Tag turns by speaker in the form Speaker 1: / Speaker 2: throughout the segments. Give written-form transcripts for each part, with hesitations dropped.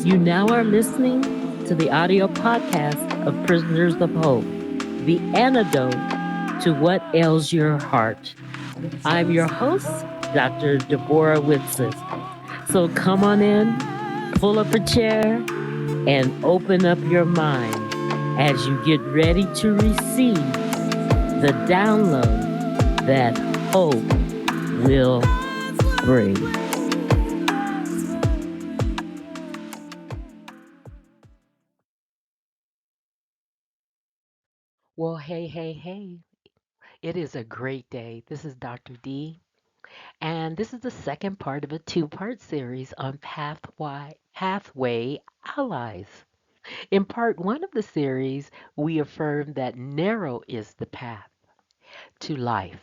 Speaker 1: You now are listening to the audio podcast of Prisoners of Hope, the antidote to what ails your heart. I'm your host, Dr. Deborah Whitson. So come on in, pull up a chair, and open up your mind as you get ready to receive the download that hope will bring. Well, hey. It is a great day. This is Dr. D, and this is the second part of a two-part series on pathway allies. In part one of the series, we affirmed that narrow is the path to life.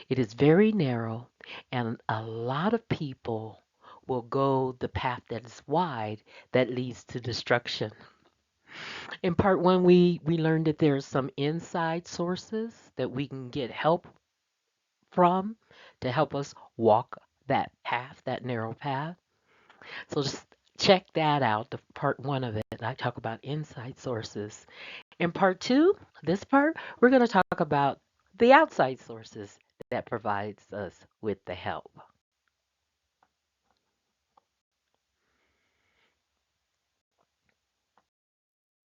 Speaker 1: It is very narrow, and a lot of people will go the path that is wide that leads to destruction. In part one, we learned that there are some inside sources that we can get help from to help us walk that path, that narrow path. So just check that out, the part one of it. I talk about inside sources. In part two, this part, we're going to talk about the outside sources that provides us with the help.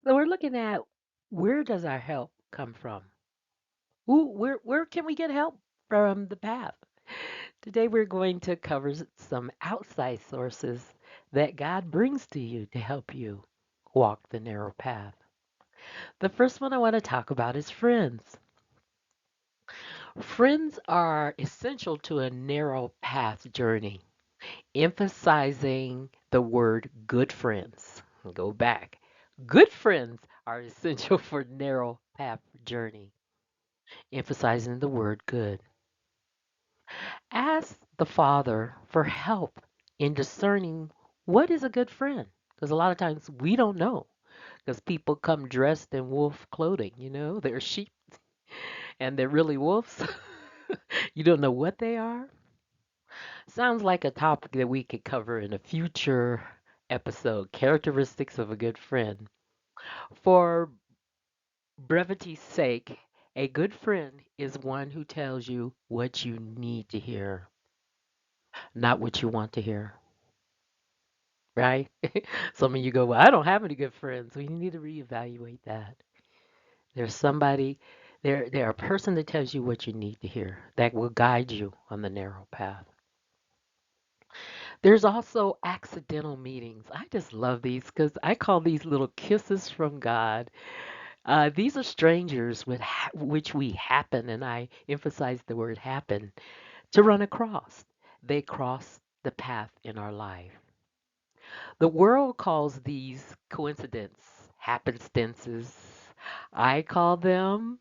Speaker 1: So we're looking at where does our help come from? Where can we get help from the path? Today we're going to cover some outside sources that God brings to you to help you walk the narrow path. The first one I want to talk about is friends. Friends are essential to a narrow path journey, emphasizing the word good friends. Go back. Good friends are essential for narrow path journey, emphasizing the word good. Ask the Father for help in discerning what is a good friend. Because a lot of times we don't know. Because people come dressed in wolf clothing, they're sheep and they're really wolves. You don't know what they are. Sounds like a topic that we could cover in a future episode, characteristics of a good friend. For brevity's sake, a good friend is one who tells you what you need to hear, not what you want to hear. Right? Some of you go, well, I don't have any good friends. So you need to reevaluate that. There's somebody, there a person that tells you what you need to hear that will guide you on the narrow path. There's also accidental meetings. I just love these because I call these little kisses from God. These are strangers which we happen, and I emphasize the word happen, to run across. They cross the path in our life. The world calls these coincidence, happenstances. I call them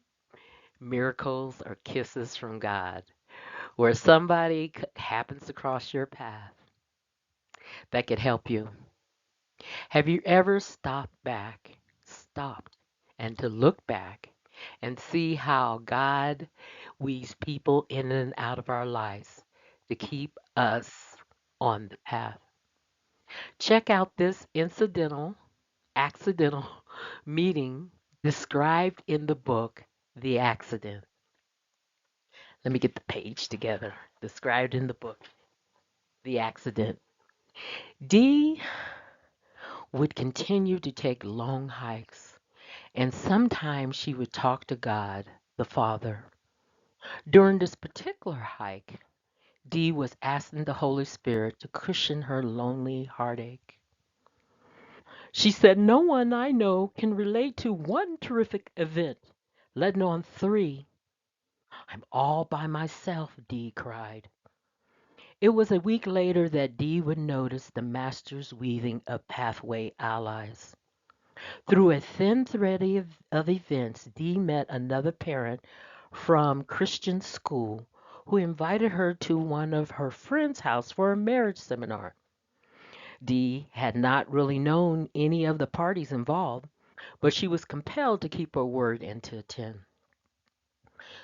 Speaker 1: miracles or kisses from God, where somebody happens to cross your path that could help you. Have you ever stopped, and to look back and see how God weaves people in and out of our lives to keep us on the path? Check out this accidental meeting described in the book, The Accident. Let me get the page together. Described in the book, The Accident. Dee would continue to take long hikes, and sometimes she would talk to God, the Father. During this particular hike, Dee was asking the Holy Spirit to cushion her lonely heartache. She said, no one I know can relate to one terrific event, let alone three. I'm all by myself, Dee cried. It was a week later that Dee would notice the master's weaving of pathway allies. Through a thin thread of events, Dee met another parent from Christian school who invited her to one of her friend's house for a marriage seminar. Dee had not really known any of the parties involved, but she was compelled to keep her word and to attend.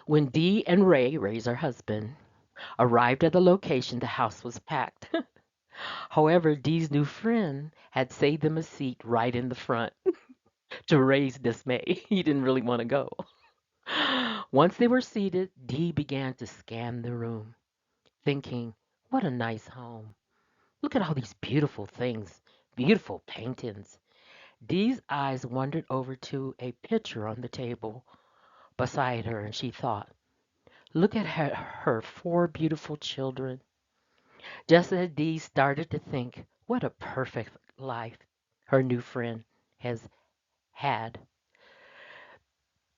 Speaker 1: When Dee and Ray's her husband, arrived at the location, the house was packed. However, Dee's new friend had saved them a seat right in the front to raise dismay. He didn't really want to go. Once they were seated, Dee began to scan the room, thinking, what a nice home. Look at all these beautiful things, beautiful paintings. Dee's eyes wandered over to a picture on the table beside her, and she thought, look at her four beautiful children. Just as Dee started to think, what a perfect life her new friend has had,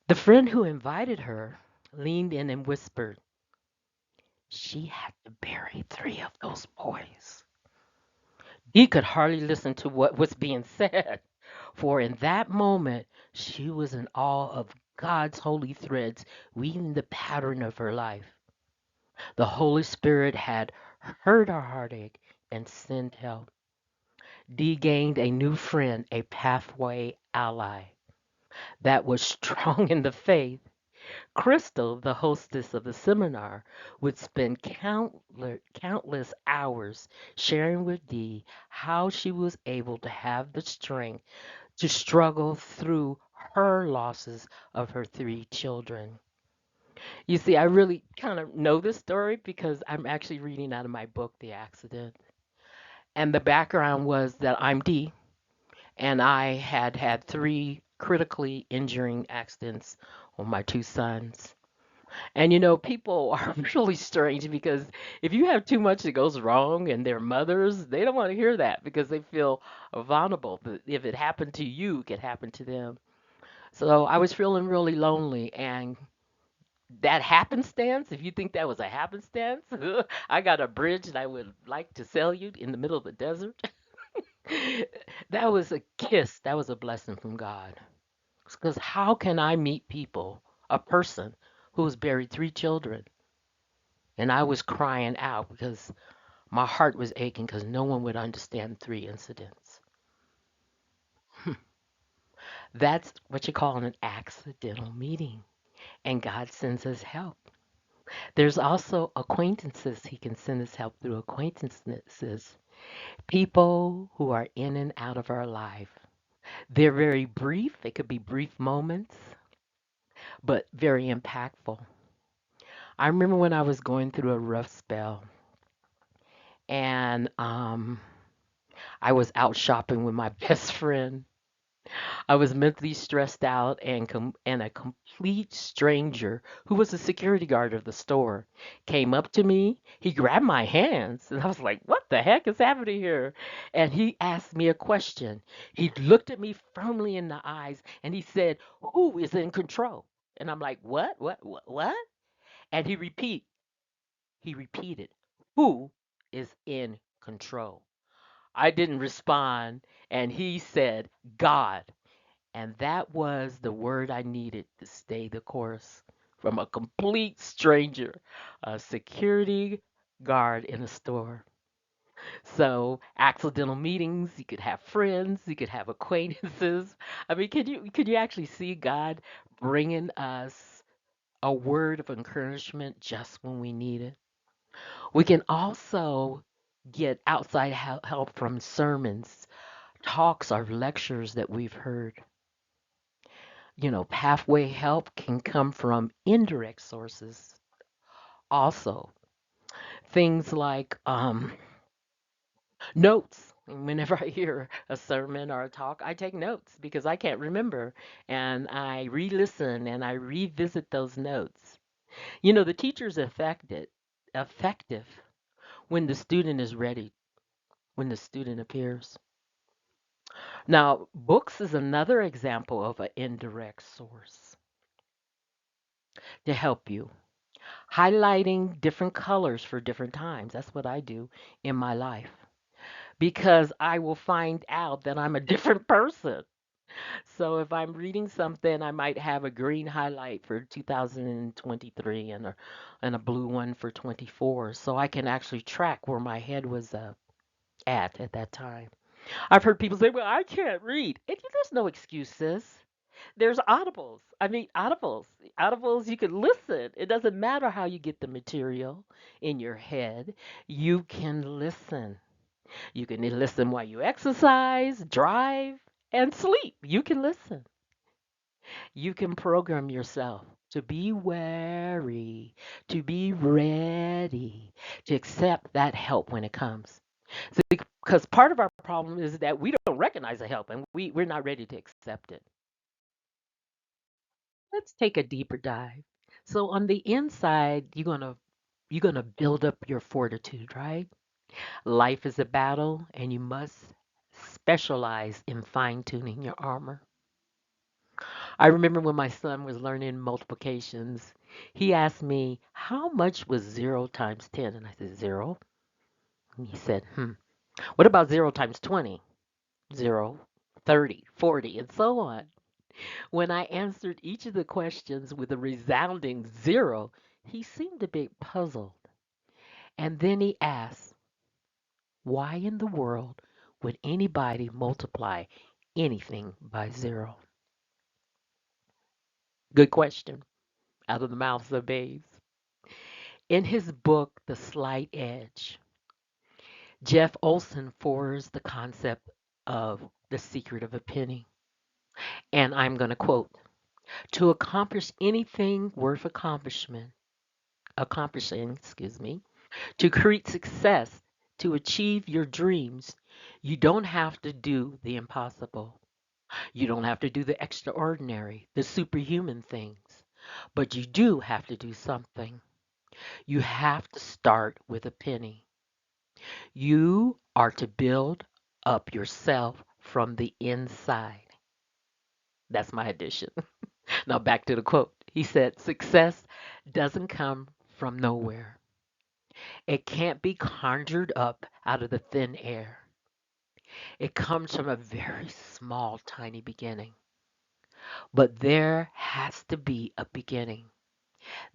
Speaker 1: the friend who invited her leaned in and whispered, she had to bury three of those boys. Dee could hardly listen to what was being said, for in that moment she was in awe of God's holy threads weaving the pattern of her life. The Holy Spirit had heard her heartache and sent help. Dee gained a new friend, a pathway ally that was strong in the faith. Crystal, the hostess of the seminar, would spend countless hours sharing with Dee how she was able to have the strength to struggle through her losses of her three children. You see, I really kind of know this story because I'm actually reading out of my book, The Accident. And the background was that I'm Dee, and I had had three critically injuring accidents on my two sons. And people are really strange because if you have too much that goes wrong and their mothers, they don't want to hear that because they feel vulnerable. But if it happened to you, it could happen to them. So I was feeling really lonely, and that happenstance, if you think that was a happenstance, I got a bridge that I would like to sell you in the middle of the desert. That was a kiss. That was a blessing from God. Because how can I meet people, a person who has buried three children, and I was crying out because my heart was aching because no one would understand three incidents. That's what you call an accidental meeting, and God sends us help. There's also acquaintances. He can send us help through acquaintances, people who are in and out of our life. They're very brief, they could be brief moments, but very impactful. I remember when I was going through a rough spell, and I was out shopping with my best friend. I was mentally stressed out, and a complete stranger who was a security guard of the store came up to me. He grabbed my hands, and I was like, "What the heck is happening here?" And he asked me a question. He looked at me firmly in the eyes, and he said, "Who is in control?" And I'm like, "What? What?" And he repeated, "Who is in control?" I didn't respond, and he said, "God." And that was the word I needed to stay the course from a complete stranger, a security guard in a store. So, accidental meetings, you could have friends, you could have acquaintances. I mean, could you actually see God bringing us a word of encouragement just when we need it? We can also get outside help from sermons, talks, or lectures that we've heard. Pathway help can come from indirect sources also. Things like notes. Whenever I hear a sermon or a talk, I take notes because I can't remember. And I re listen and I revisit those notes. The teacher's effective when the student is ready, when the student appears. Now, books is another example of an indirect source to help you. Highlighting different colors for different times. That's what I do in my life because I will find out that I'm a different person. So if I'm reading something, I might have a green highlight for 2023 and a blue one for 24 so I can actually track where my head was at that time. I've heard people say, "Well, I can't read." There's no excuses. There's audibles. I mean, audibles. Audibles, you can listen. It doesn't matter how you get the material in your head. You can listen. You can listen while you exercise, drive, and sleep. You can listen. You can program yourself to be wary, to be ready, to accept that help when it comes. So, because part of our problem is that we don't recognize the help and we're not ready to accept it. Let's take a deeper dive. So on the inside, you're gonna build up your fortitude, right? Life is a battle, and you must specialize in fine tuning your armor. I remember when my son was learning multiplications, he asked me, how much was 0 times 10? And I said, 0. And he said, what about 0 times 20? 0, 30, 40, and so on. When I answered each of the questions with a resounding 0, he seemed a bit puzzled. And then he asked, why in the world would anybody multiply anything by 0? Good question out of the mouths of babes. In his book, The Slight Edge, Jeff Olson forwards the concept of the secret of a penny. And I'm going to quote, to accomplish anything worth accomplishing, to create success, to achieve your dreams, you don't have to do the impossible. You don't have to do the extraordinary, the superhuman things. But you do have to do something. You have to start with a penny. You are to build up yourself from the inside. That's my addition. Now back to the quote. He said, success doesn't come from nowhere. It can't be conjured up out of the thin air. It comes from a very small, tiny beginning. But there has to be a beginning.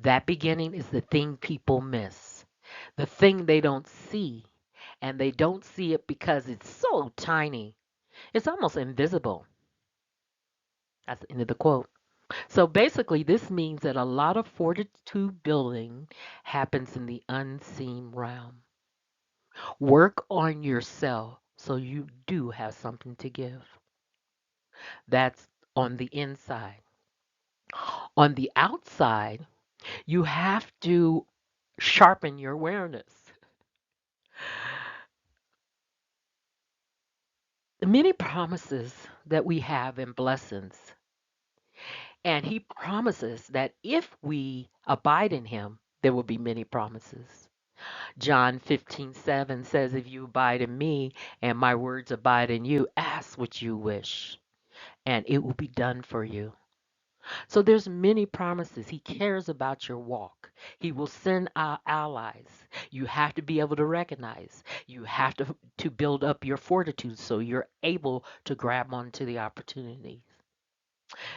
Speaker 1: That beginning is the thing people miss, the thing they don't see. And they don't see it because it's so tiny. It's almost invisible. That's the end of the quote. So basically, this means that a lot of fortitude building happens in the unseen realm. Work on yourself so you do have something to give. That's on the inside. On the outside, you have to sharpen your awareness. Many promises that we have in blessings, and he promises that if we abide in him, there will be many promises. John 15:7 says, if you abide in me and my words abide in you, ask what you wish, and it will be done for you. So there's many promises. He cares about your walk. He will send allies. You have to be able to recognize. You have to build up your fortitude so you're able to grab onto the opportunities.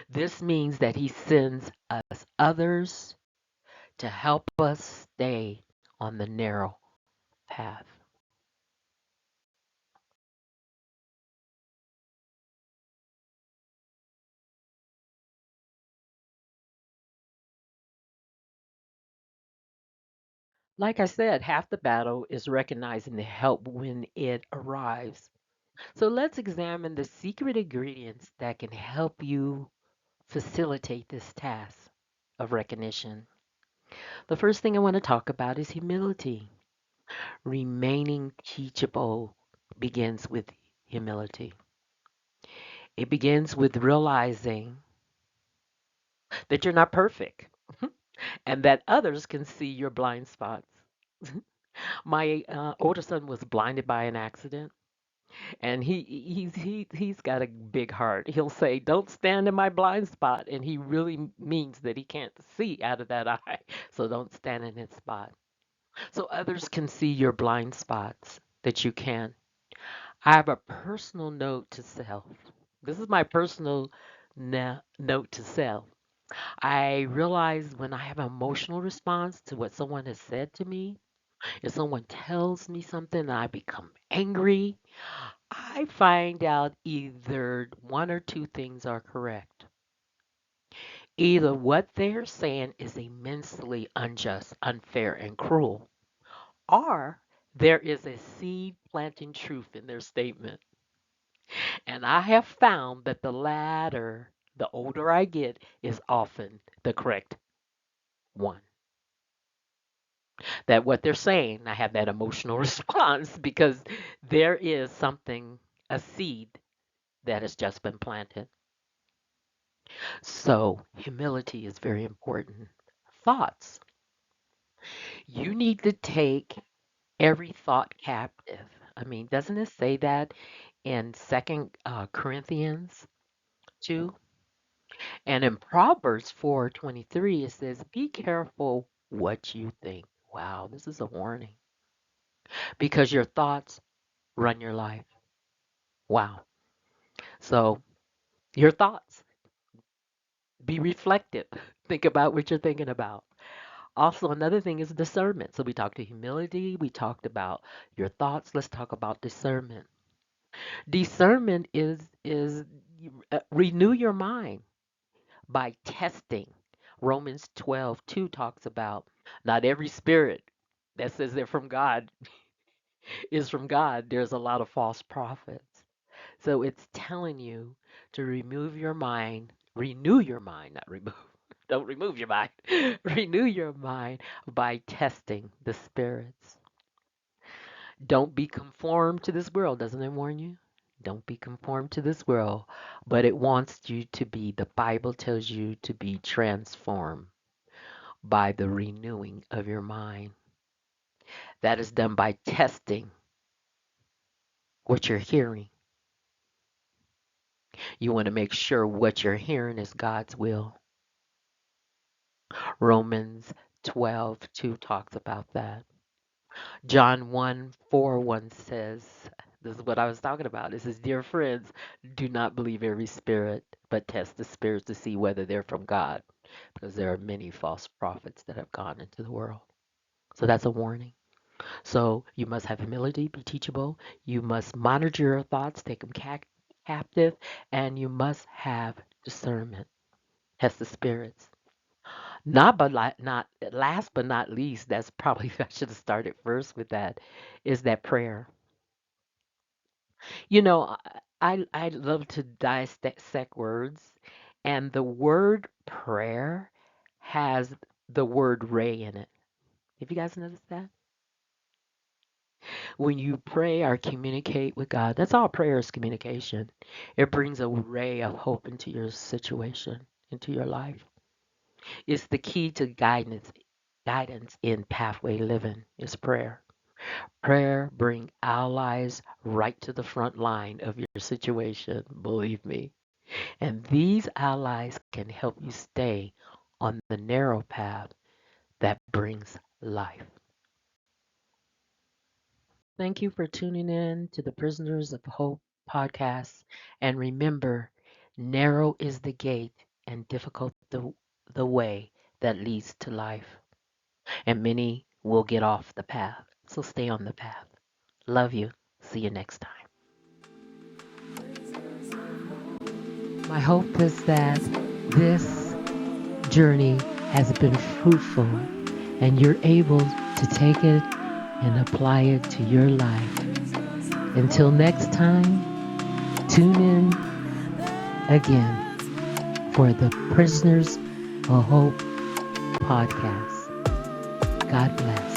Speaker 1: This means that he sends us others to help us stay on the narrow path. Like I said, half the battle is recognizing the help when it arrives. So let's examine the secret ingredients that can help you facilitate this task of recognition. The first thing I want to talk about is humility. Remaining teachable begins with humility. It begins with realizing that you're not perfect and that others can see your blind spots. My older son was blinded by an accident, and he's got a big heart. He'll say, "Don't stand in my blind spot," and he really means that he can't see out of that eye. So don't stand in his spot. So others can see your blind spots that you can. I have a personal note to self. This is my personal note to self. I realize when I have an emotional response to what someone has said to me, if someone tells me something and I become angry, I find out either one or two things are correct. Either what they're saying is immensely unjust, unfair, and cruel, or There is a seed planting truth in their statement. And I have found that the latter, the older I get, is often the correct one. That what they're saying, I have that emotional response because there is something, a seed that has just been planted. So humility is very important. Thoughts. You need to take every thought captive. I mean, doesn't it say that in Second Corinthians 2? And in Proverbs 4:23, it says, "Be careful what you think." Wow, this is a warning because your thoughts run your life. Wow. So your thoughts, be reflective. Think about what you're thinking about. Also, another thing is discernment. So we talked to humility, we talked about your thoughts. Let's talk about discernment. Discernment is renew your mind by testing. Romans 12:2 talks about not every spirit that says they're from God is from God. There's a lot of false prophets. So it's telling you to remove your mind, renew your mind, not remove. Don't remove your mind. Renew your mind by testing the spirits. Don't be conformed to this world. Doesn't it warn you? Don't be conformed to this world, but it wants you to be, the Bible tells you to be transformed by the renewing of your mind. That is done by testing what you're hearing. You want to make sure what you're hearing is God's will. Romans 12:2 talks about that. John 1:4 says, this is what I was talking about. It says, "Dear friends, do not believe every spirit, but test the spirits to see whether they're from God, because there are many false prophets that have gone into the world." So that's a warning. So you must have humility, be teachable. You must monitor your thoughts, take them captive, and you must have discernment. Test the spirits. Not last but not least, that's probably I should have started first with that, is that prayer. You know, I love to dissect words, and the word prayer has the word ray in it. Have you guys noticed that? When you pray or communicate with God, that's all prayer is, communication. It brings a ray of hope into your situation, into your life. It's the key to guidance in pathway living is prayer. Prayer bring allies right to the front line of your situation, believe me. And these allies can help you stay on the narrow path that brings life. Thank you for tuning in to the Prisoners of Hope podcast. And remember, narrow is the gate and difficult the way that leads to life. And many will get off the path. So stay on the path. Love you. See you next time. My hope is that this journey has been fruitful and you're able to take it and apply it to your life. Until next time, tune in again for the Prisoners of Hope podcast. God bless.